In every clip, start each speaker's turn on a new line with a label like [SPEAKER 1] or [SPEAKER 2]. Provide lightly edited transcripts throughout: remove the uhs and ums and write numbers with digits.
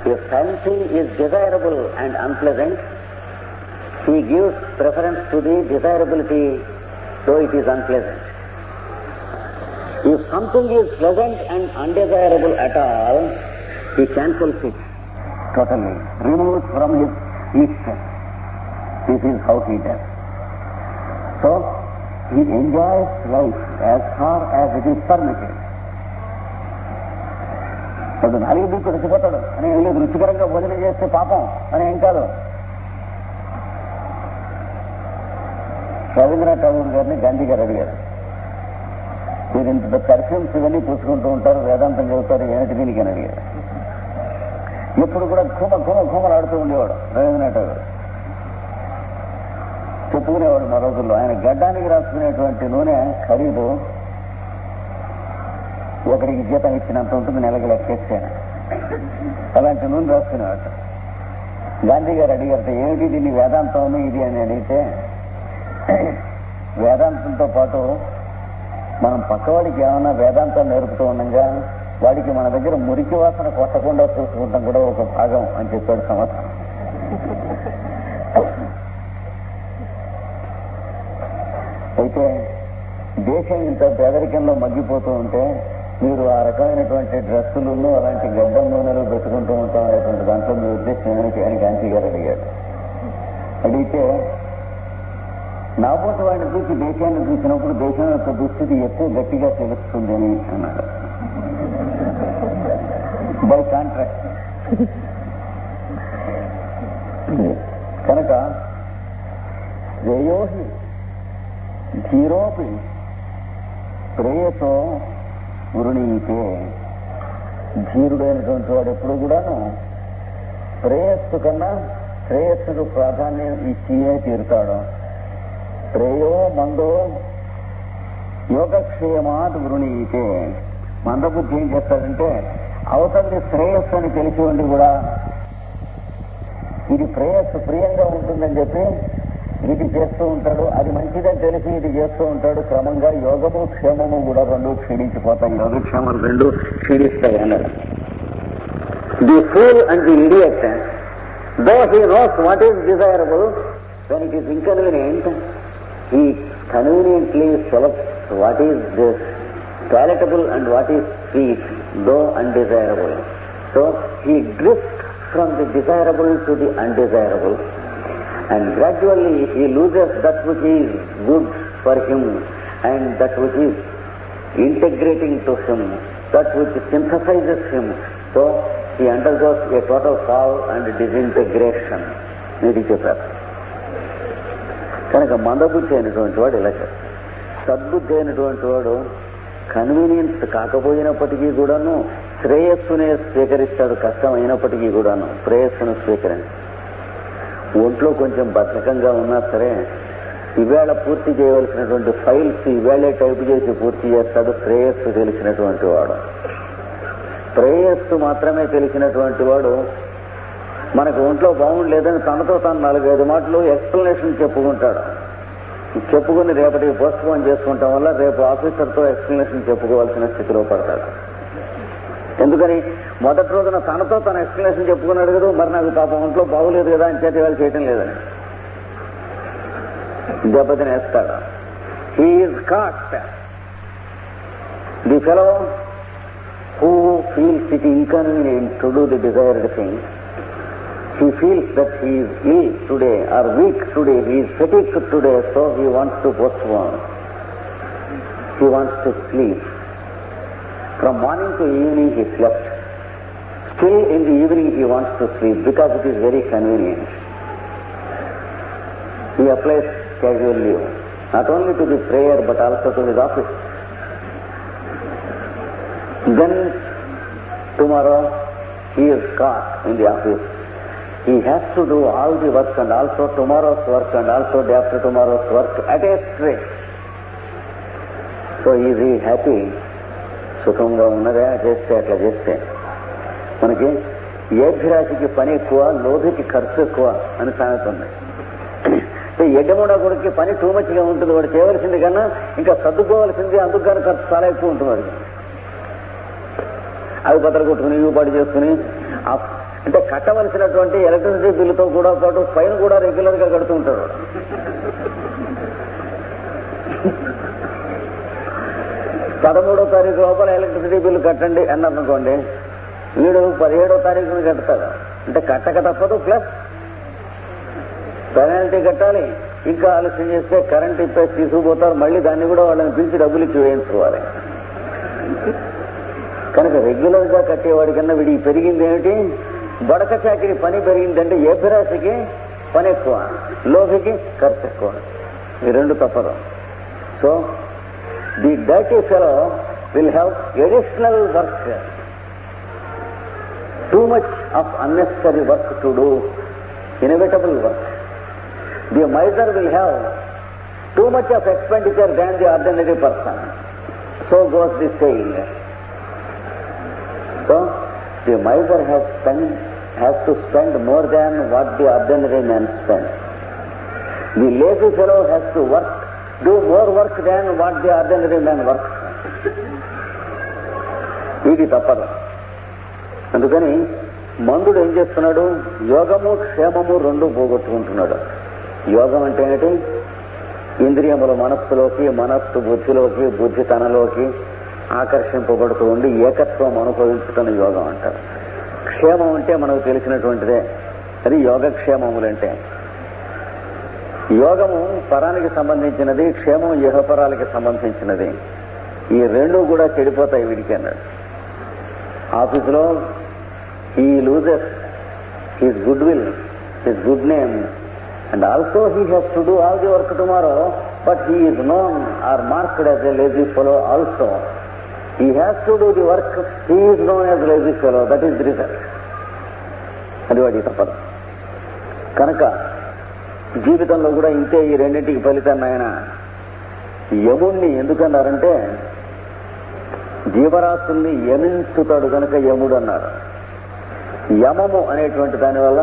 [SPEAKER 1] If something is desirable and unpleasant, he gives preference to the desirability though it is unpleasant. If something is pleasant and undesirable at all, he cancels it totally, removes from his list. This is how he does. So, he enjoys life as far as it is permitted. ఇప్పుడు నాలుగు దిక్కు రుచిపోతాడు అని ఏం లేదు, రుచికరంగా భోజనం చేస్తే పాపం అని ఏం కాదు. రవీంద్రనాథ్ ఠాగూర్ గారిని గాంధీ గారు అడిగారు, మీరు ఇంత పర్ఫ్యూమ్స్ ఇవన్నీ పూసుకుంటూ ఉంటారు, వేదాంతం చదువుతారు, ఏమిటి దీనికి అని అడిగారు. ఎప్పుడు కూడా ఘూమలాడుతూ ఉండేవాడు రవీంద్రనాథ్ ఠాగూర్. చెప్పుకునేవాడు మా రోజుల్లో ఆయన గడ్డానికి రాసుకునేటువంటి నూనె ఖరీదు ఒకరికి జీతం ఇచ్చినంత ఉంటుంది, నెలకి లెక్కేస్తాను. అలాంటి నూనె రాసుకునేవాడు. గాంధీ గారు అడిగారట, ఏమిటి దీన్ని వేదాంతం ఇది అని అడిగితే, వేదాంతంతో పాటు మనం పక్కవాడికి ఏమన్నా వేదాంతం నేర్పుతూ ఉండగా వాడికి మన దగ్గర మురికి వాసన కొట్టకుండా చూసుకుంటాం కూడా ఒక భాగం అని చెప్పాడు సమాధానం. అయితే దేశం ఇంత పేదరికంలో మగ్గిపోతూ ఉంటే మీరు ఆ రకమైనటువంటి డ్రెస్సులను అలాంటి గడ్డం నూనెలు పెట్టుకుంటూ ఉంటాం అనేటువంటి దాంట్లో మీ ఉద్దేశం ఏమిటి అని గాంధీ గారు అడిగాడు. అడిగితే నాబోటి వాడిని చూసి దేశాన్ని చూసినప్పుడు దేశం యొక్క దుస్థితి ఎక్కువ గట్టిగా తెలుస్తుంది అని అన్నాడు. By contract. కనుక శ్రేయోహి ధీరోపి ప్రేయసో వృణీతే, ధీరుడైనటువంటి వాడు ఎప్పుడు కూడాను ప్రేయస్సు కన్నా శ్రేయస్సుకు ప్రాధాన్యం ఇచ్చియే తీరుతాడు. ప్రేయో మందో యోగక్షేమాత్ వృణీతే. మందబుద్ధి ఏం చేస్తాడంటే అవతలి శ్రేయస్సు అని తెలిసి ఉండి కూడా ఇది ప్రేయస్సు ప్రియంగా ఉంటుందని చెప్పి ఇది చేస్తూ ఉంటాడు, అది మంచిదని తెలిసి ఇది చేస్తూ ఉంటాడు. క్రమంగా యోగము క్షేమము కూడా రెండు క్షీణించిపోతాయి, యోగక్షేమాలు రెండు క్షీణిస్తాయి అన్నాడు. The pool and the idiot, though he knows what is desirable, when it is inconvenient he conveniently selects what is this palatable and what is sweet, though undesirable. So he drifts from the desirable to the undesirable, and gradually he loses that which is good for him and that which is integrating to him, that which synthesizes him. So he undergoes a total fall and disintegration. ఇది చెప్పారు. కనుక మందబుద్ధి అయినటువంటి వాడు ఇలా చేస్తాడు. సద్బుద్ధి అయినటువంటి వాడు కన్వీనియన్స్ కాకపోయినప్పటికీ కూడాను శ్రేయస్సునే స్వీకరిస్తాడు, కష్టం అయినప్పటికీ కూడాను ప్రేయస్సును స్వీకరించి. ఒంట్లో కొంచెం బద్ధకంగా ఉన్నా సరే ఈవేళ పూర్తి చేయవలసినటువంటి ఫైల్స్ ఈవేళే టైప్ చేసి పూర్తి చేస్తాడు, శ్రేయస్సు తెలిసినటువంటి వాడు. ప్రేయస్సు మాత్రమే తెలిసినటువంటి వాడు మనకు ఒంట్లో బాగుండలేదని తనతో తాను 4-5 మాటలు ఎక్స్ప్లెనేషన్ చెప్పుకుంటాడు. చెప్పుకుని రేపటికి పోస్ట్పోన్ చేసుకుంటాం వల్ల రేపు ఆఫీసర్తో ఎక్స్ప్లెనేషన్ చెప్పుకోవాల్సిన స్థితిలో పడతాడు. ఎందుకని మొదటి రోజున తనతో తన ఎక్స్ప్లెనేషన్ చెప్పుకున్నాడు కదా, మరి నాకు పాపం ఒంట్లో బాగులేదు కదా అని చేతి వాళ్ళు చేయటం లేదని దెబ్బతినేస్తాడు. He is caught. The fellow who feels it inconvenient to do the desired thing, he feels that he is ill today or weak today, he is fatigued today, so he wants to postpone. He wants to sleep. From morning to evening he slept. Still in the evening he wants to sleep because it is very convenient. He applies casual leave, not only to the prayer but also to his office. Then tomorrow he is caught in the office. He has to do all the work and also tomorrow's work and also day after tomorrow's work at a stretch. So is he happy? సుఖంగా ఉన్నదా చేస్తే అట్లా చేస్తే? మనకి ఏభిరాశికి పని ఎక్కువ, లోభికి ఖర్చు ఎక్కువ అని సామెత ఉంది. ఎడ్డమూడ కొడుకు పని టూ మచ్గా ఉంటుంది, వాడు చేయవలసింది కన్నా ఇంకా సర్దుకోవాల్సింది, అందుకు కానీ ఖర్చు చాలా ఎక్కువ ఉంటుంది వాడికి. అవి బద్దలు కొట్టుకుని ఇవి పాటు చేసుకుని అంటే కట్టవలసినటువంటి ఎలక్ట్రిసిటీ బిల్లుతో కూడా పాటు ఫైన్ కూడా రెగ్యులర్ గా కడుతూ ఉంటాడు. 13వ తారీఖు లోపల ఎలక్ట్రిసిటీ బిల్లు కట్టండి అన్నారనుకోండి, వీడు 17వ తారీఖుని కడతాడు. అంటే కట్టక తప్పదు, ప్లస్ పెనాల్టీ కట్టాలి. ఇంకా ఆలస్యం చేస్తే కరెంట్ ఇప్పేసి తీసుకుపోతారు, మళ్ళీ దాన్ని కూడా వాళ్ళని పిలిచి డబ్బులు ఇచ్చి వేయించుకోవాలి. కనుక రెగ్యులర్ గా కట్టేవాడి కన్నా వీడికి పెరిగింది ఏమిటి? బడక చాకిరి పని పెరిగిందంటే ఏ పిరాసికి పని ఎక్కువ, లోభికి ఖర్చు ఎక్కువ. ఈ రెండు తప్పదు. So the dirty fellow will have additional work, too much of unnecessary work to do, inevitable work. The miser will have too much of expenditure than the ordinary person. So goes the saying. So the miser has to spend more than what the ordinary man spends. The lazy fellow has to do more work than what the ordinary man works. ఇది తప్పదు. అందుకని మందుడు ఏం చేస్తున్నాడు? యోగము క్షేమము రెండు పోగొట్టుకుంటున్నాడు. యోగం అంటే ఏంటి? ఇంద్రియములు మనస్సులోకి, మనస్సు బుద్ధిలోకి, బుద్ధి తనలోకి ఆకర్షింపబడుతూ ఉండి ఏకత్వం అనుభవించుతున్న యోగం అంటారు. క్షేమం అంటే మనకు తెలిసినటువంటిదే, అది యోగక్షేమములంటే. యోగము పరానికి సంబంధించినది, క్షేమం ఇహపరాలకి సంబంధించినది. ఈ రెండు కూడా చెడిపోతాయి వీడికి అన్నాడు. ఆఫీసులో he loses his goodwill, his good name, and also he has to do all the work tomorrow, but he is known or marked as a lazy fellow also. He has to do the work, he is known as lazy fellow, that is the result. అది వాడి తప్పదు. కనుక జీవితంలో కూడా ఇంతే. ఈ రెండింటికి ఫలితాన్ని ఆయన యముణ్ణి ఎందుకన్నారంటే జీవరాశుల్ని యమించుతాడు కనుక యముడు అన్నారు. యమము అనేటువంటి దానివల్ల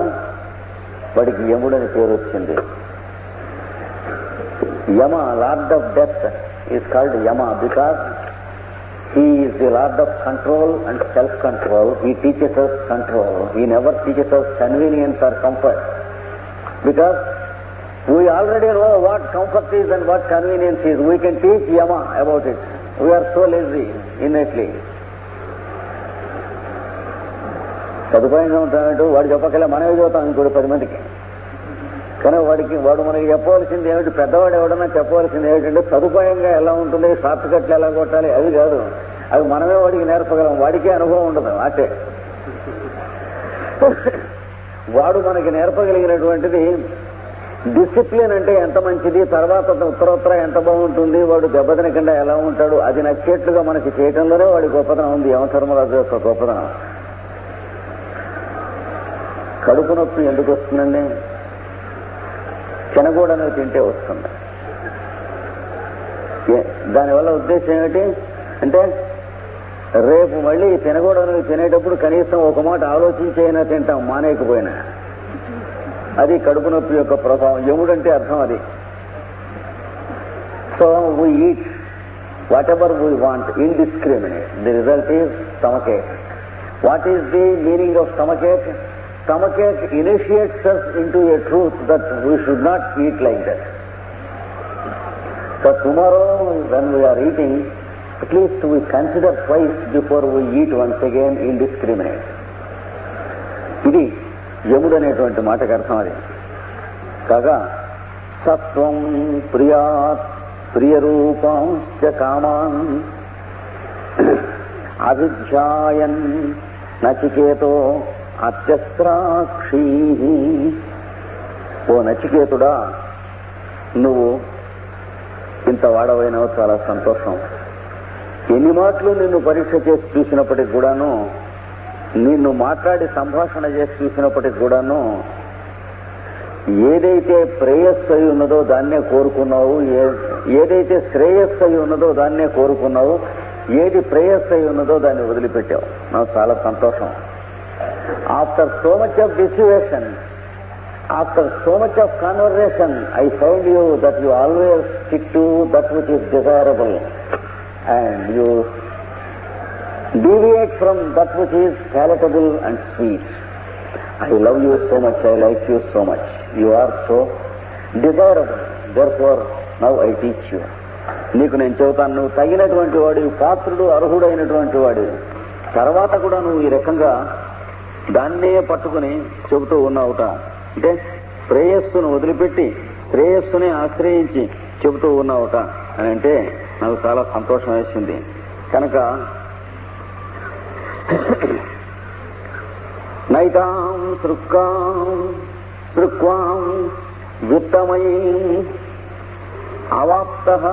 [SPEAKER 1] వాడికి యముడని పేరు వచ్చింది. Yama, lord of death, is called Yama because he is the lord of control and self control. He teaches us control. He never teaches us convenience or comfort, because we already know what comfort is and what convenience is. We can teach Yama about it. We are so lazy innately. సదుపాయంగా ఉంటామంటూ వాడు చెప్పకలే, మనమే చదువుతాం ఇంకోటి 10 మందికి. కానీ వాడు మనకి చెప్పవలసింది ఏమిటి? పెద్దవాడు ఎవడన్నా చెప్పవలసింది ఏమిటంటే సదుపాయంగా ఎలా ఉంటుంది, షార్ట్ కట్లు ఎలా కొట్టాలి, అవి కాదు. అవి మనమే వాడికి నేర్పగలం. వాడికే అనుభవం ఉండదు. అటే వాడు మనకి నేర్పగలిగినటువంటిది డిసిప్లిన్ అంటే ఎంత మంచిది, తర్వాత ఉత్తరోత్తర ఎంత బాగుంటుంది, వాడు దెబ్బతినకుండా ఎలా ఉంటాడు, అది నచ్చేట్లుగా మనకి చేయటంలోనే వాడి గొప్పతనం ఉంది. యమధర్మరాజు యొక్క గొప్పతనం. కడుపు నొప్పి ఎందుకు వస్తుందండి? తినకూడనివి తింటే వస్తుంది. దానివల్ల ఉద్దేశం ఏమిటి అంటే రేపు మళ్ళీ తినకూడనివి తినేటప్పుడు కనీసం ఒక మాట ఆలోచించైనా తింటాం, మానేయకపోయినా. అది కడుపు నొప్పి యొక్క ప్రభావం. యముడంటే అర్థం అది. So we eat whatever we want indiscriminate. The result is stomachache. What is the meaning of stomachache? Stomach initiates us into a truth that we should not eat like that. So tomorrow when we are eating, at least we consider twice before we eat once again indiscriminate. ఇది యముడు అనేటువంటి మాటకు అర్థం. అది కాగా సత్వం ప్రియాత్ ప్రియరూపాంశ్చ come on అభిధ్యాయన్ నచికేతో అత్యస్రాక్షీ. ఓ నచికేతుడా, నువ్వు ఇంత వాడవైనావు, చాలా సంతోషం. ఎన్ని మాటలు నిన్ను పరీక్ష చేసి చూసినప్పటికి కూడాను, నిన్ను మాట్లాడి సంభాషణ చేసి చూసినప్పటికి కూడాను ఏదైతే ప్రేయస్సు అయి ఉన్నదో దాన్నే కోరుకున్నావు, ఏదైతే శ్రేయస్సు అయి ఉన్నదో దాన్నే కోరుకున్నావు, ఏది ప్రేయస్సు అయి ఉన్నదో దాన్ని వదిలిపెట్టావు. నాకు చాలా సంతోషం. After so much of dissuasion, after so much of conversation, I found you that you always stick to that which is desirable and you deviate from that which is palatable and sweet. I love you so much, I like you so much. You are so desirable. Therefore, now I teach you. నీకు నేను చెబుతాను, నువ్వు తగినటువంటి వాడు, పాత్రుడు, అర్హుడైనటువంటి వాడు. తర్వాత కూడా నువ్వు ఈ రకంగా దాన్నే పట్టుకుని చెబుతూ ఉన్నావుట. అంటే ప్రేయస్సును వదిలిపెట్టి శ్రేయస్సుని ఆశ్రయించి చెబుతూ ఉన్నావుట అని అంటే నాకు చాలా సంతోషం వేసింది. కనుక నైతాం సృక్వాం విత్తమయీం అవాప్తః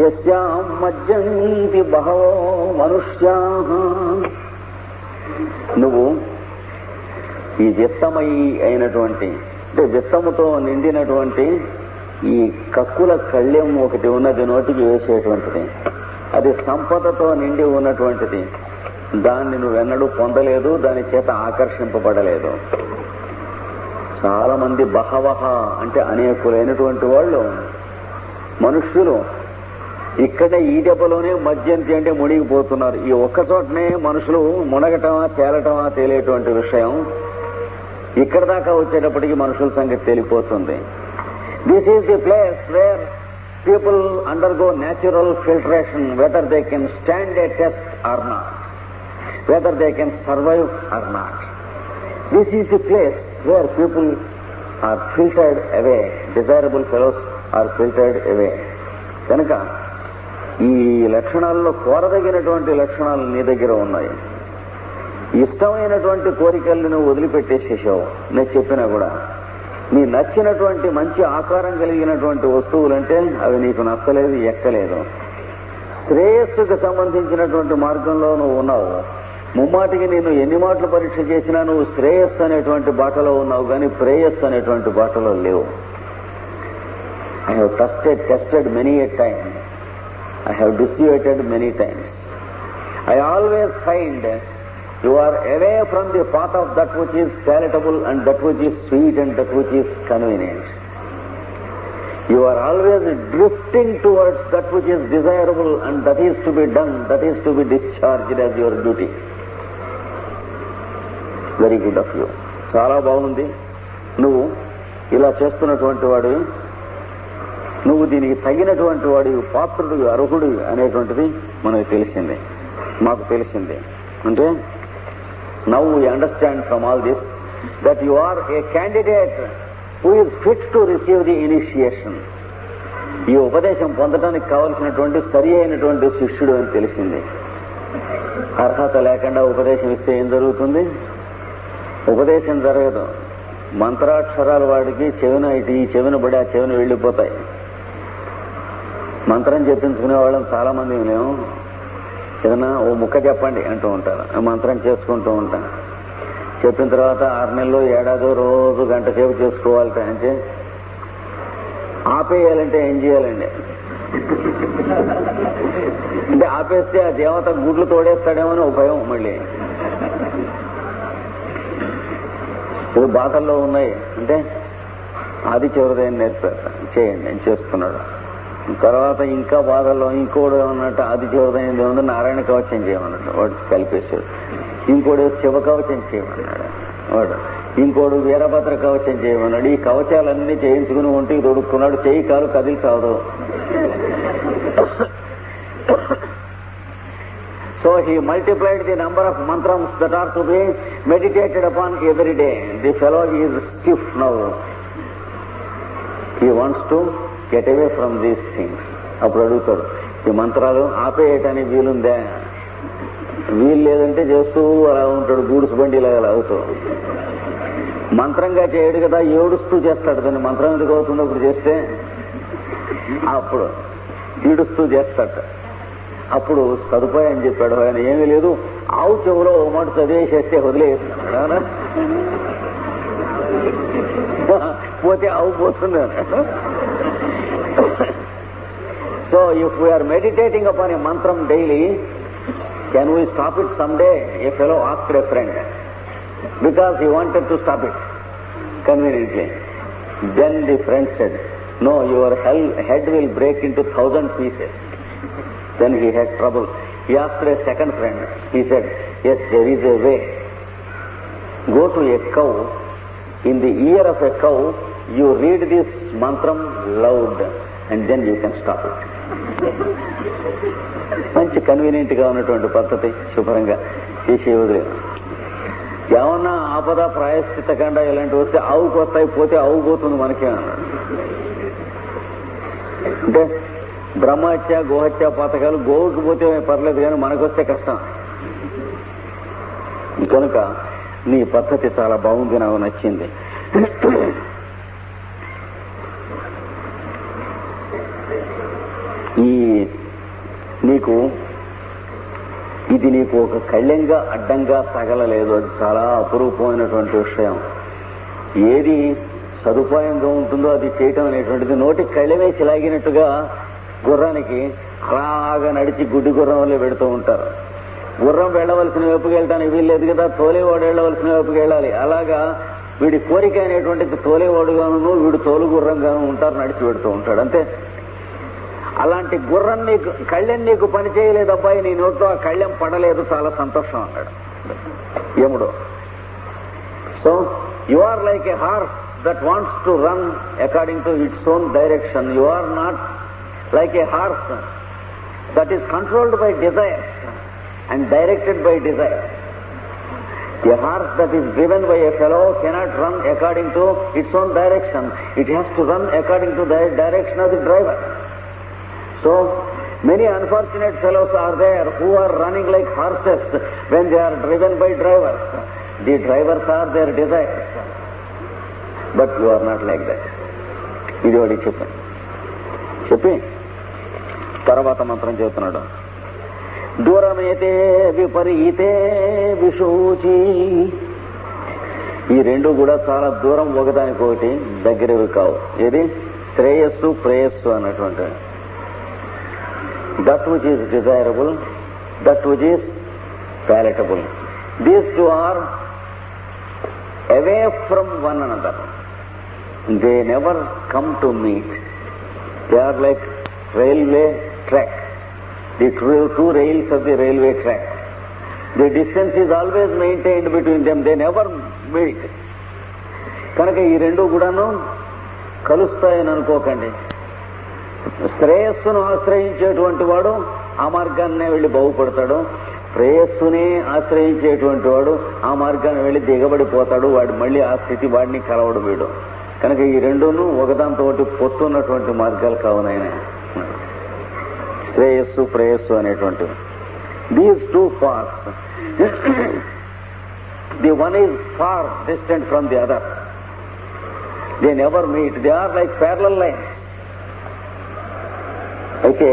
[SPEAKER 1] యస్యాం మజ్జంతి బహవో మనుష్యాః. నువ్వు ఈ విత్తమయీ అయినటువంటి, అంటే విత్తముతో నిండినటువంటి ఈ కక్కుల కళ్యం ఒకటి ఉన్నది, నోటికి వేసేటువంటిది, అది సంపదతో నిండి ఉన్నటువంటిది. దాన్ని నువ్వెన్నడూ పొందలేదు, దాని చేత ఆకర్షింపబడలేదు. చాలా మంది బహవహ అంటే అనేకులైనటువంటి వాళ్ళు మనుష్యులు ఇక్కడే ఈ దెబ్బలోనే మధ్యంతి అంటే మునిగిపోతున్నారు. ఈ ఒక్క చోటనే మనుషులు మునగటమా తేలటమా తేలేటువంటి విషయం ఇక్కడ దాకా వచ్చేటప్పటికి మనుషుల సంగతి తేలిపోతుంది. This is the place where people undergo natural filtration, whether they can stand a test or not, whether they can survive or not. This is the place where people are filtered away, desirable fellows are filtered away. కనుక ఈ లక్షణాల్లో కోరదగినటువంటి లక్షణాలు నీ దగ్గర ఉన్నాయి. ఇష్టమైనటువంటి కోరికల్ని నువ్వు వదిలిపెట్టేసేసావు. నేను చెప్పినా కూడా నీ నచ్చినటువంటి మంచి ఆకారం కలిగినటువంటి వస్తువులంటే అవి నీకు నచ్చలేదు, ఎక్కలేదు. శ్రేయస్సుకు సంబంధించినటువంటి మార్గంలో నువ్వు ఉన్నావు. ముమ్మాటికి నేను ఎన్ని మాటలు పరీక్ష చేసినా నువ్వు శ్రేయస్సు అనేటువంటి బాటలో ఉన్నావు, కానీ ప్రేయస్సు అనేటువంటి బాటలో లేవు. I have tested many a time. I have dissuaded many times. I always find you are away from the path of that which is palatable and that which is sweet and that which is convenient. You are always drifting towards that which is desirable and that is to be done, that is to be discharged as your duty. Very good of you. చాలా బాగుంది. నువ్వు ఇలా చేస్తున్నటువంటి వాడు, నువ్వు దీనికి తగినటువంటి వాడు, పాత్రుడు, అర్హుడు అనేటువంటిది మనకు తెలిసింది, మాకు తెలిసింది. అంటే now we understand from all this that you are a candidate who is fit to receive the initiation. ఈ ఉపదేశం పొందడానికి కావలసినటువంటి సరి అయినటువంటి శిష్యుడు అని తెలిసింది. అర్హత లేకుండా ఉపదేశం ఇస్తే ఏం జరుగుతుంది? ఉపదేశం జరగదు. మంత్రాక్షరాలు వాడికి చెవిన ఇటు ఈ చెవిన పడి ఆ చెవిన వెళ్ళిపోతాయి. మంత్రం చెప్పించుకునే వాళ్ళని చాలా మంది మేము ఏదైనా ఓ ముక్క చెప్పండి అంటూ ఉంటారు. మంత్రం చేసుకుంటూ ఉంటాను. చెప్పిన తర్వాత 6 నెలలు ఏడాదో రోజు గంట సేపు చేసుకోవాలట. అంటే ఆపేయాలంటే ఏం చేయాలండి? అంటే ఆపేస్తే ఆ దేవత గుడ్లు తోడేస్తాడేమో అని భయం. మళ్ళీ ఇప్పుడు బాధల్లో ఉన్నాయి అంటే అది చివరిదైన నేర్పేస్తా చేయండి అని చేస్తున్నాడు. తర్వాత ఇంకా బాధల్లో ఇంకోడు ఏమన్నట్టు అది చివరిదైనది ఉంది, నారాయణ కవచం చేయమన్నట్టు వాడు కలిపేశాడు. ఇంకోడు శివ కవచం చేయమన్నాడు వాడు, ఇంకోడు వీరభద్ర కవచం చేయమన్నాడు. ఈ కవచాలన్నీ చేయించుకుని ఒంటికి తొడుక్కున్నాడు. చేయి కాలు కదిలిచాడు. So he multiplied the number of mantras that are to be meditated upon every day. The fellow is stiff now. He wants to get away from these things. అప్పుడు అడుగుతాడు, ఈ మంత్రాలు ఆపేయటానికి వీలుందే? వీలు లేదంటే చేస్తూ అలా ఉంటాడు, గూడ్స్ బండిలాగా లాగుతూ. మంత్రంగా చేయడు కదా, ఏడుస్తూ చేస్తాడు. దాన్ని మంత్రం ఎందుకు అవుతుందో అప్పుడు చేస్తే అప్పుడు ఈడుస్తూ చేస్తాడు. అప్పుడు సదుపాయం అని చెప్పాడు. ఆయన ఏమీ లేదు, ఆవు చెవులో ఓ మాట చదివేసేస్తే వదిలేస్తున్నాడు. పోతే ఆవు పోతుంది అన్నాడు. So if we are meditating upon a mantram daily, can we stop it some day? A fellow asked a friend because he wanted to stop it conveniently. Then the friend said, no, your head will break into 1,000 pieces. Then he had trouble. He asked a second friend. He said, yes, there is a way. go to a cow, in the ear of a cow, you read this mantram loud and then you can stop it. మంచి convenient గా ఉన్నటువంటి పద్ధతి, శుభ్రంగా చేసే వదిలే. ఏమన్నా ఆపద ప్రాయశ్చిత కండ ఇలాంటివి వస్తే ఆవుకు వస్తాయి, పోతే ఆవు పోతుంది మనకే అన్నాడు. అంటే బ్రహ్మహత్య గోహత్య పథకాలు గోవుకి పోతే పర్లేదు కానీ మనకొస్తే కష్టం. కనుక నీ పద్ధతి చాలా బాగుంది, నాకు నచ్చింది. ఇది నీకు ఒక కళ్యంగా అడ్డంగా తగలలేదు. అది చాలా అపురూపమైనటువంటి విషయం. ఏది సదుపాయంగా ఉంటుందో అది చేయటం అనేటువంటిది నోటికి కళ్ళెమేసి లాగినట్టుగా గుర్రానికి అలాగా నడిచి గుడ్డి గుర్రం వల్లే పెడుతూ ఉంటారు. గుర్రం వెళ్ళవలసిన వైపుకి వెళ్ళడానికి వీల్లేదు కదా, తోలేవాడు వెళ్ళవలసిన వైపుకి వెళ్ళాలి. అలాగా వీడి కోరిక అనేటువంటిది తోలేవాడుగాను, వీడు తోలు గుర్రంగాను ఉంటారు, నడిచి పెడుతూ ఉంటాడు. అంతే. అలాంటి గుర్రం నీకు కళ్ళెం నీకు పని చేయలేదు అబ్బాయి, నీ నోట్లో ఆ కళ్ళెం పడలేదు, చాలా సంతోషం అన్నాడు యముడు. So you are like a horse that wants to run according to its own direction. You are not like a horse that is controlled by desires and directed by desires. A horse that is driven by a fellow cannot run according to its own direction. It has to run according to the direction of the driver. So many unfortunate fellows are there who are running like horses when they are driven by drivers. The drivers are their desires. But you are not like that. ఇది వాడికి చెప్పి తర్వాత మంత్రం చెబుతున్నాడు. దూరమైతే విపరీతే విశూచి. ఈ రెండు కూడా చాలా దూరం, ఒకదానికొకటి దగ్గరవి కావు. ఏది శ్రేయస్సు ప్రేయస్సు అన్నటువంటి. That which is desirable, that which is palatable. These two are away from one another. They never come to meet. They are like railway track, the two rails of the railway track. The distance is always maintained between them. They never meet. కనుక ఈ రెండు కూడాను కలుస్తాయని అనుకోకండి. శ్రేయస్సును ఆశ్రయించేటువంటి వాడు ఆ మార్గాన్నే వెళ్ళి బాగుపడతాడు. ప్రేయస్సునే ఆశ్రయించేటువంటి వాడు ఆ మార్గాన్ని వెళ్ళి దిగబడిపోతాడు. వాడు మళ్ళీ ఆ స్థితి వాడిని కలవడు వీడు. కనుక ఈ రెండును ఒకదాంతో పొత్తున్నటువంటి మార్గాలు కావునాయన శ్రేయస్సు ప్రేయస్సు అనేటువంటివి. These two parts, the one is far distant from the other. They never meet. They are like parallel lines. అయితే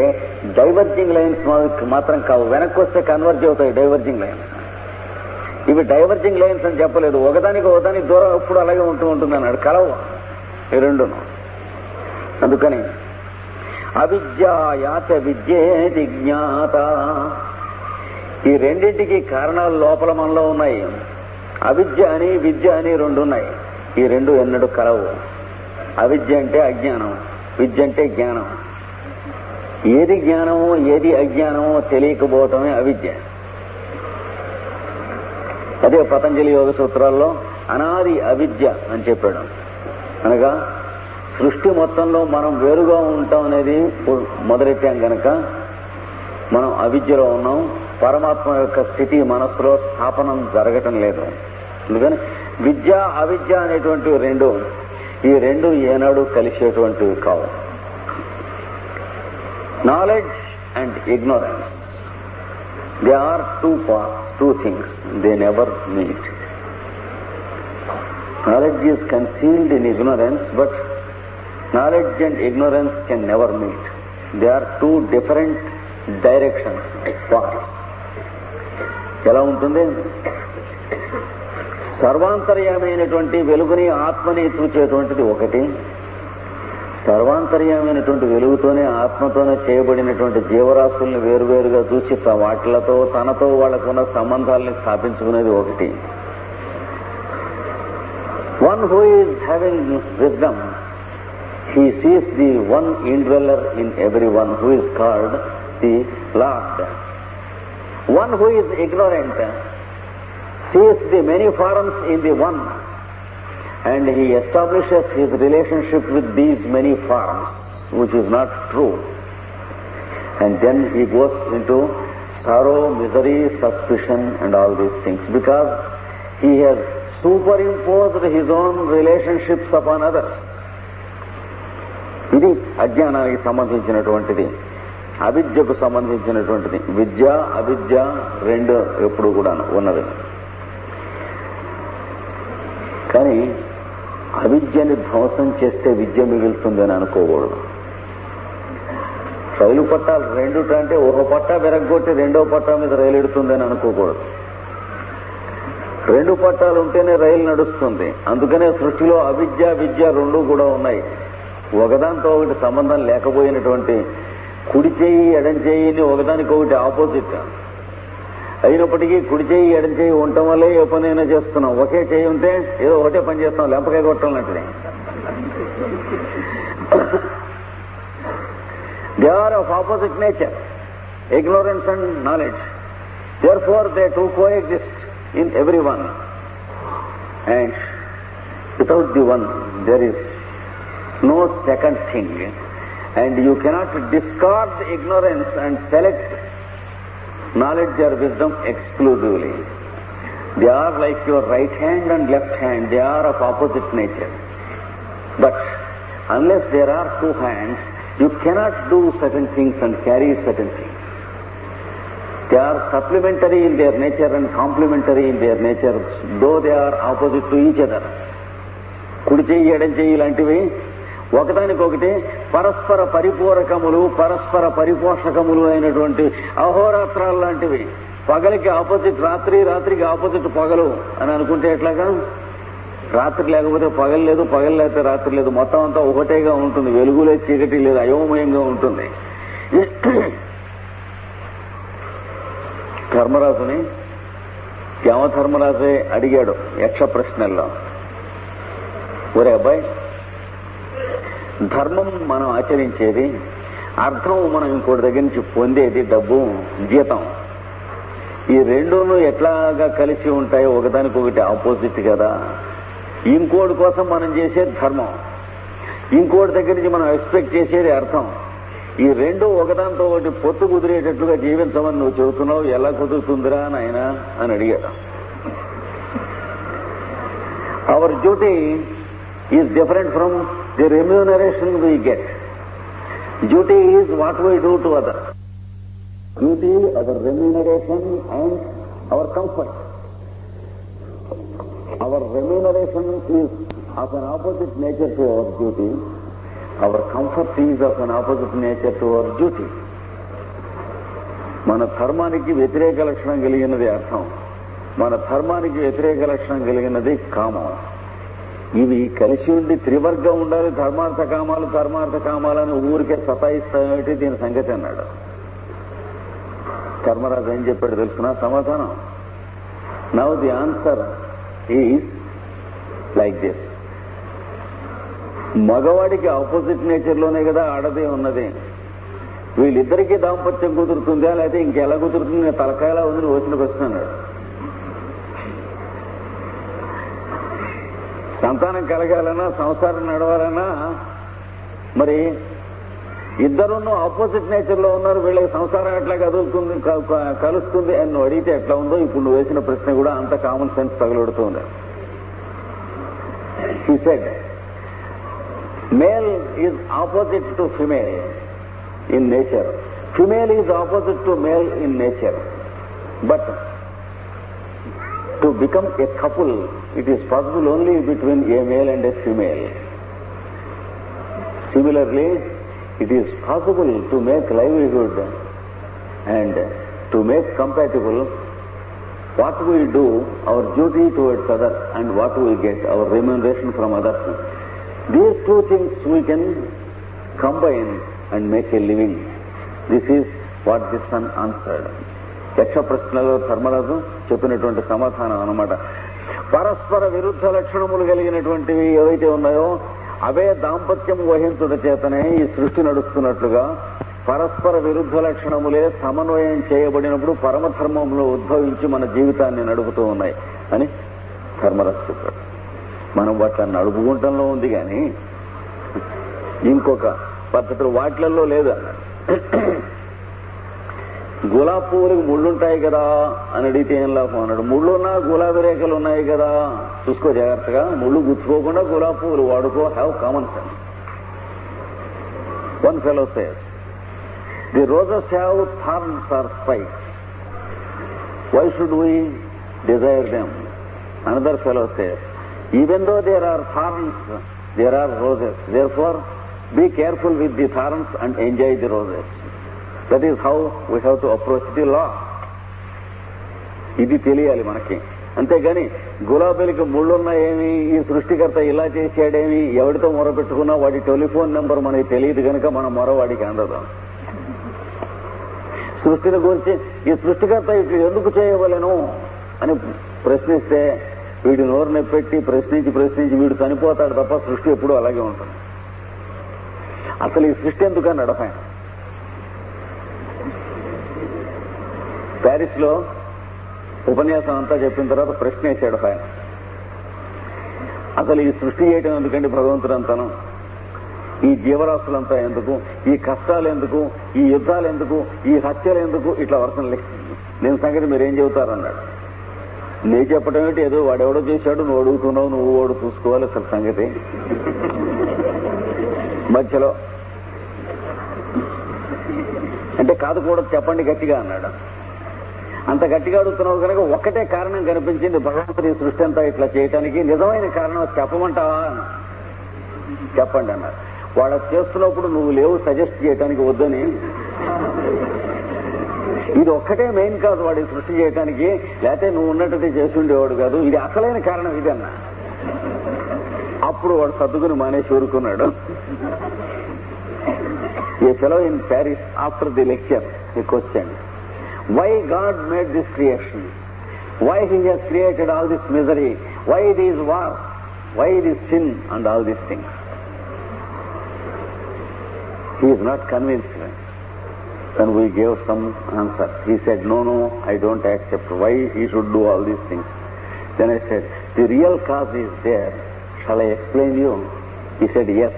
[SPEAKER 1] డైవర్జింగ్ లైన్స్ మాత్రం కావు. వెనక్కి వస్తే కన్వర్జ్ అవుతాయి డైవర్జింగ్ లైన్స్. ఇవి డైవర్జింగ్ లైన్స్ అని చెప్పలేదు. ఒకదానికి దూరం ఎప్పుడు అలాగే ఉంటుంది అన్నాడు. కలవు ఈ రెండును. అందుకని అవిద్యాయాచ విద్యేతి జ్ఞాత. ఈ రెండింటికి కారణాలు లోపల మనలో ఉన్నాయి. అవిద్య అని విద్య అని రెండు ఉన్నాయి. ఈ రెండు ఎన్నడూ కలవు. అవిద్య అంటే అజ్ఞానం, విద్య అంటే జ్ఞానం. ఏది జ్ఞానమో ఏది అజ్ఞానమో తెలియకపోవటమే అవిద్య. అదే పతంజలి యోగ సూత్రాల్లో అనాది అవిద్య అని చెప్పాడు. అనగా సృష్టి మొత్తంలో మనం వేరుగా ఉంటాం అనేది మొదలెట్టాం కనుక మనం అవిద్యలో ఉన్నాం. పరమాత్మ యొక్క స్థితి మనస్సులో స్థాపనం జరగటం లేదు. అందుకని విద్య అవిద్య అనేటువంటివి రెండు, ఈ రెండు ఏనాడు కలిసేటువంటివి కావు. Knowledge and ignorance, they are two parts, two things. They never meet. Knowledge is concealed in ignorance, but knowledge and ignorance can never meet. They are two different directions, paths. ఎలా ఉంటుంది? సర్వాంతర్యామైనటువంటి వెలుగుని ఆత్మని చూచేటువంటిది ఒకటి. సర్వాంతర్యామైనటువంటి వెలుగుతోనే ఆత్మతోనే చేయబడినటువంటి జీవరాశుల్ని వేరువేరుగా చూసి వాటిలతో తనతో వాళ్ళకున్న సంబంధాలని స్థాపించుకునేది ఒకటి. One who is having wisdom, he sees the one indweller in everyone who is called the Lord. One who is ignorant sees the many forms in the one, and he establishes his relationship with these many forms, which is not true. And then he goes into sorrow, misery, suspicion and all these things, because he has superimposed his own relationships upon others. ఇది అజ్ఞానానికి సంబంధించినటువంటిది, అవిద్యకు సంబంధించినటువంటిది. విద్య అవిద్య రెండు ఎప్పుడు కూడా ఉన్నది. కానీ అవిద్యని ధ్వంసం చేస్తే విద్య మిగులుతుందని అనుకోకూడదు. రైలు పట్టాలు రెండు అంటే ఒక పట్టా విరగ్గొట్టి రెండో పట్టా మీద రైలు ఎడుతుందని అనుకోకూడదు. రెండు పట్టాలు ఉంటేనే రైలు నడుస్తుంది. అందుకనే సృష్టిలో అవిద్య విద్య రెండు కూడా ఉన్నాయి. ఒకదానితో ఒకటి సంబంధం లేకపోయినటువంటి కుడి చేయి ఎడం చేయిని ఒకదానికొకటి ఆపోజిట్ అయినప్పటికీ కుడి చేయి ఎడం చేయి ఉండటం వల్లే ఏ పనైనా చేస్తున్నాం. ఒకే చేయి ఉంటే ఏదో ఒకటే పని చేస్తాం, లెంపకాయ కొట్టాలన్నట్టునే. They are of opposite nature, ignorance and knowledge. Therefore, they too coexist in everyone. And without the one, there is no second thing. And you cannot discard ignorance and select knowledge or wisdom exclusively. They are like your right hand and left hand. They are of opposite nature. But unless there are two hands, you cannot do certain things and carry certain things. They are supplementary in their nature and complementary in their nature, though they are opposite to each other. కుడి చెయ్యి ఎడం చెయ్యి లాంటివి ఒకదానికొకటి పరస్పర పరిపూరకములు, పరస్పర పరిపోషకములు అయినటువంటి అహోరాత్రాలు లాంటివి. పగలికి ఆపోజిట్ రాత్రి, రాత్రికి ఆపోజిట్ పగలు అని అనుకుంటే ఎట్లాగా? రాత్రి లేకపోతే పగలు లేదు, పగలు లేకపోతే రాత్రి లేదు, మొత్తం అంతా ఒకటేగా ఉంటుంది. వెలుగు లేదు, చీకటి లేదు, అయోమయంగా ఉంటుంది. ధర్మరాజుని యమధర్మరాజే అడిగాడు యక్ష ప్రశ్నల్లో, ఒరే అబ్బాయి, ధర్మం మనం ఆచరించేది, అర్థం మనం ఇంకోటి దగ్గర నుంచి పొందేది, డబ్బు జీతం, ఈ రెండూను ఎట్లాగా కలిసి ఉంటాయో ఒకదానికొకటి ఆపోజిట్ కదా. ఇంకోటి కోసం మనం చేసేది ధర్మం, ఇంకోటి దగ్గర నుంచి మనం ఎక్స్పెక్ట్ చేసేది అర్థం. ఈ రెండు ఒకదానితో ఒకటి పొత్తు కుదిరేటట్లుగా జీవించమని నువ్వు చెబుతున్నావు, ఎలా కుదురుతుందిరా నాయన అని అడిగాడు. Our duty is different from the remuneration we get. Duty is what we do to other. Duty, our remuneration and our comfort. Our remuneration is of an opposite nature to our duty. Our comfort is of an opposite nature to our duty. మన ధర్మానికి వ్యతిరేక లక్షణం కలిగినది అర్థం, మన ధర్మానికి వ్యతిరేక లక్షణం కలిగినది కామం. ఇవి కలిసి ఉండి త్రివర్గం ఉండాలి. ధర్మార్థ కామాలు ధర్మార్థ కామాలని ఊరికే సతాయిస్తామేమిటి దీని సంగతి అన్నాడు. ధర్మరాజు ఏం చెప్పాడు తెలుసుకున్నా సమాధానం? Now the answer is like this. మగవాడికి ఆపోజిట్ నేచర్లోనే కదా ఆడదే ఉన్నది. వీళ్ళిద్దరికీ దాంపత్యం కుదురుతుందా లేకపోతే ఇంకెలా కుదురుతుంది? నేను తలకాయలా ఉంది, నువ్వు వచ్చిన వస్తున్నాడు. సంతానం కలగాలన్నా సంసారం నడవాలన్నా మరి ఇద్దరును ఆపోజిట్ నేచర్లో ఉన్నారు. వీళ్ళకి సంసారం ఎట్లా కదులుతుంది కలుస్తుంది అని నువ్వు అడిగితే ఎట్లా ఉందో ఇప్పుడు నువ్వు వేసిన ప్రశ్న కూడా అంత కామన్ సెన్స్ తగలడుతుంది. He said, male is opposite to female in nature. Female is opposite to male in nature. But to become a couple, it is possible only between a male and a female. Similarly, it is possible to make livelihood and to make compatible what we do, our duty towards others, and what we get, our remuneration from others. These two things we can combine and make a living. This is what the son answered. యక్ష ప్రశ్నలో ధర్మరాజు చెప్పినటువంటి సమాధానం అన్నమాట. పరస్పర విరుద్ధ లక్షణములు కలిగినటువంటివి ఏవైతే ఉన్నాయో అవే దాంపత్యం వహించుట చేతనే ఈ సృష్టి నడుస్తున్నట్లుగా పరస్పర విరుద్ధ లక్షణములే సమన్వయం చేయబడినప్పుడు పరమధర్మంలో ఉద్భవించి మన జీవితాన్ని నడుపుతూ ఉన్నాయి. అని ధర్మరాజు చెప్పాడు. మనం వాటిని నడుపుకుంటంలో ఉంది కానీ ఇంకొక పద్ధతులు వాటిలలో లేదు అన్నాడు. గులాబీ పువ్వులకు ముళ్ళుంటాయి కదా అని అడిగితే ఏం లాభం అన్నాడు. ముళ్ళున్నా గులాబీ రేఖలు ఉన్నాయి కదా, చూసుకో జాగ్రత్తగా, ముళ్ళు గుచ్చుకోకుండా గులాబీ పువ్వులు వాడుకో, have common sense. One fellow says the roses have thorns or spikes, why should we desire them? Another fellow says even though there are thorns there are roses, therefore be careful with the thorns and enjoy the roses. That is how we have to approach the law. ఇది తెలియాలి మనకి. అంతేగాని గులాబీలకి ముళ్ళున్నాయేమి, ఈ సృష్టికర్త ఇలా చేశాడేమి, ఎవరితో మొరపెట్టుకున్నా వాడి telephone number మనకి తెలియదు కనుక మన మొర వాడికి అందదు. సృష్టిని గురించి ఈ సృష్టికర్త ఇటు ఎందుకు చేయవలెను అని ప్రశ్నిస్తే వీడి నోరు నెప్పెట్టి ప్రశ్నించి వీడు చనిపోతాడు తప్ప సృష్టి ఎప్పుడూ అలాగే ఉంటుంది. అసలు ఈ సృష్టి ఎందుకని నడపాయన ప్యారిస్ లో ఉపన్యాసం అంతా చెప్పిన తర్వాత ప్రశ్న వేసాడు ఆయన. అసలు ఈ సృష్టి చేయటం ఎందుకండి భగవంతుడంతాను, ఈ జీవరాశులంతా ఎందుకు, ఈ కష్టాలు ఎందుకు, ఈ యుద్ధాలు ఎందుకు, ఈ హత్యలు ఎందుకు, ఇట్లా వర్షం లే, నేను సంగతి మీరేం చెబుతారన్నాడు. నేను చెప్పడం ఏంటి, ఏదో వాడెవడో చేశాడు, నువ్వు అడుగుతున్నావు, నువ్వు వాడు చూసుకోవాలి అసలు సంగతి. మధ్యలో అంటే కాదు కూడా చెప్పండి గట్టిగా అన్నాడు. అంత గట్టిగా అడుగుతున్నావు కనుక ఒక్కటే కారణం కనిపించింది భగవంతుడి సృష్టి అంతా ఇట్లా చేయటానికి, నిజమైన కారణం చెప్పమంటావా? చెప్పండి అన్నారు. వాళ్ళకి చేస్తున్నప్పుడు నువ్వు లేవు సజెస్ట్ చేయటానికి వద్దని. ఇది ఒక్కటే మెయిన్ కాదు వాడి సృష్టి చేయటానికి, లేకపోతే నువ్వు ఉన్నట్టు చేసి ఉండేవాడు కాదు, ఇది అసలైన కారణం ఇదన్నా. అప్పుడు వాడు సర్దుకుని మానేసి ఊరుకున్నాడు. A fellow in Paris, after the lecture, he questioned, why God made this creation? Why He has created all this misery? Why these wars? Why this sin and all these things? He is not convinced. Then we gave some answers. He said, no, I don't accept. Why He should do all these things? Then I said, the real cause is there. Shall I explain you? He said, yes.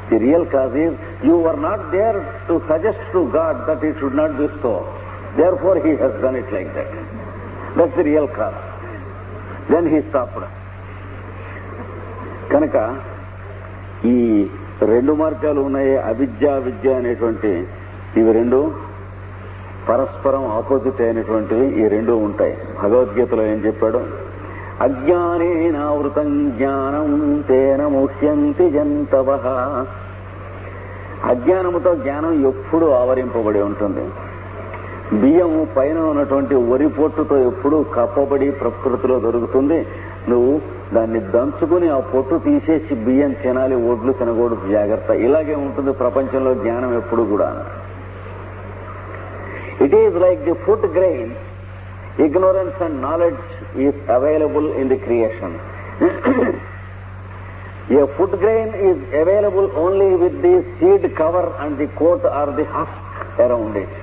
[SPEAKER 1] The real cause is you were not there to suggest to God that it should not be so. Therefore He has done it like that. That's the real cause. Then he stopped. కనుక ఈ రెండు మార్గాలు ఉన్నాయి, అవిద్య విద్య అనేటువంటి ఇవి రెండు పరస్పరం ఆపోజిట్ అయినటువంటివి, ఈ రెండు ఉంటాయి. భగవద్గీతలో ఏం చెప్పాడు, అజ్ఞానేనావృతం జ్ఞానం తేన ముహ్యంతి జంతవః. అజ్ఞానముతో జ్ఞానం ఎప్పుడూ ఆవరింపబడి ఉంటుంది. బియ్యము పైన ఉన్నటువంటి వరి పొట్టుతో ఎప్పుడూ కప్పబడి ప్రకృతిలో దొరుకుతుంది. నువ్వు దాన్ని దంచుకుని ఆ పొట్టు తీసేసి బియ్యం తినాలి, ఒడ్లు తినకూడదు, జాగ్రత్త. ఇలాగే ఉంటుంది ప్రపంచంలో జ్ఞానం ఎప్పుడు కూడా. It is like the food grain, ignorance and knowledge is available in the creation. A food grain is available only with the seed cover and the coat or the husk around it.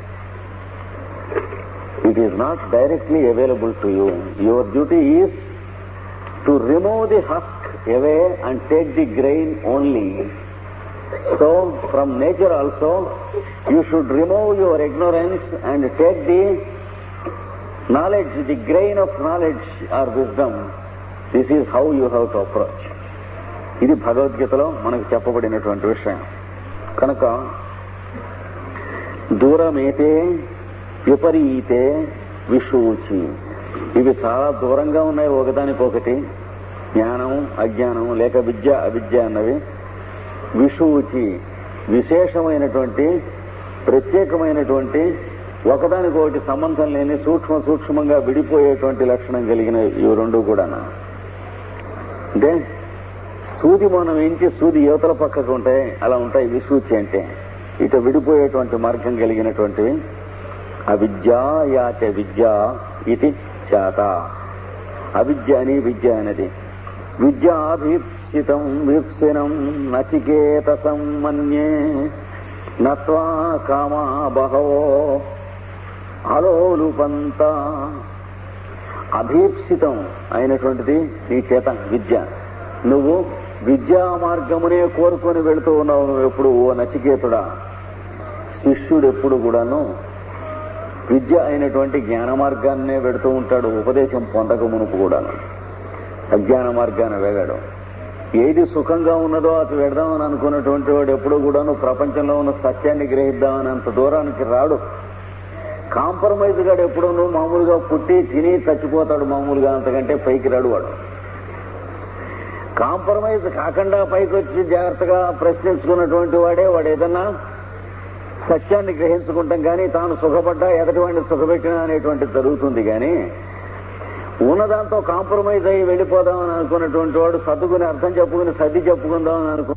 [SPEAKER 1] It is not directly available to you. Your duty is to remove the husk away and take the grain only. So from nature also you should remove your ignorance and take the knowledge, the grain of knowledge or wisdom. This is how you have to approach. ఇది భగవద్గీతలో మనకు చెప్పబడినటువంటి విషయం. కనుక దూరమేతే విపరీతే విషూచి, ఇవి చాలా దూరంగా ఉన్నాయి ఒకదానికొకటి. జ్ఞానం అజ్ఞానం లేక విద్య అవిద్య అన్నవి విషూచి, విశేషమైనటువంటి ప్రత్యేకమైనటువంటి ఒకదానికొకటి సంబంధం లేని సూక్ష్మంగా విడిపోయేటువంటి లక్షణం కలిగిన ఇవి రెండు కూడా. అంటే సూది మనం ఏంటి, సూది యువతల పక్కకు ఉంటాయి, అలా ఉంటాయి విసూచి అంటే. ఇటు విడిపోయేటువంటి మార్గం కలిగినటువంటివి. అవిద్యాయాచ విద్య ఇది చాత. అవిద్య అని విద్య అనేది. విద్యాభీప్సితం వీప్సినం నచికేతసం మన్యే నత్వా కామా బహవో అలోలుపంత. అభీప్సితం అయినటువంటిది నీ చేత విద్య. నువ్వు విద్యా మార్గమునే కోరుకొని వెళుతూ ఉన్నావు. నువ్వు ఎప్పుడు ఓ నచికేతుడా, శిష్యుడు ఎప్పుడు కూడాను విద్య అయినటువంటి జ్ఞాన మార్గాన్నే వెళుతూ ఉంటాడు. ఉపదేశం పొందక మునుపు కూడా అజ్ఞాన మార్గాన్ని వెళ్ళాడు. ఏది సుఖంగా ఉన్నదో అది వెడదామని అనుకున్నటువంటి వాడు ఎప్పుడూ కూడాను ప్రపంచంలో ఉన్న సత్యాన్ని గ్రహిద్దామని అంత దూరానికి రాడు. కాంప్రమైజ్ గాడు ఎప్పుడూ మామూలుగా పుట్టి తిని చచ్చిపోతాడు. మామూలుగా అంతకంటే పైకి రాడు వాడు. కాంప్రమైజ్ కాకుండా పైకి వచ్చి జాగ్రత్తగా ప్రశ్నించుకున్నటువంటి వాడు ఏదన్నా సత్యాన్ని గ్రహించుకుంటాం కానీ తాను సుఖపడ్డా ఎదటివాడిని సుఖపెట్టినా అనేటువంటిది జరుగుతుంది. కానీ ఉన్నదాంతో కాంప్రమైజ్ అయ్యి వెళ్ళిపోదామని అనుకున్నటువంటి వాడు సర్దుకుని అర్థం చెప్పుకుని సర్ది చెప్పుకుందామని అనుకున్న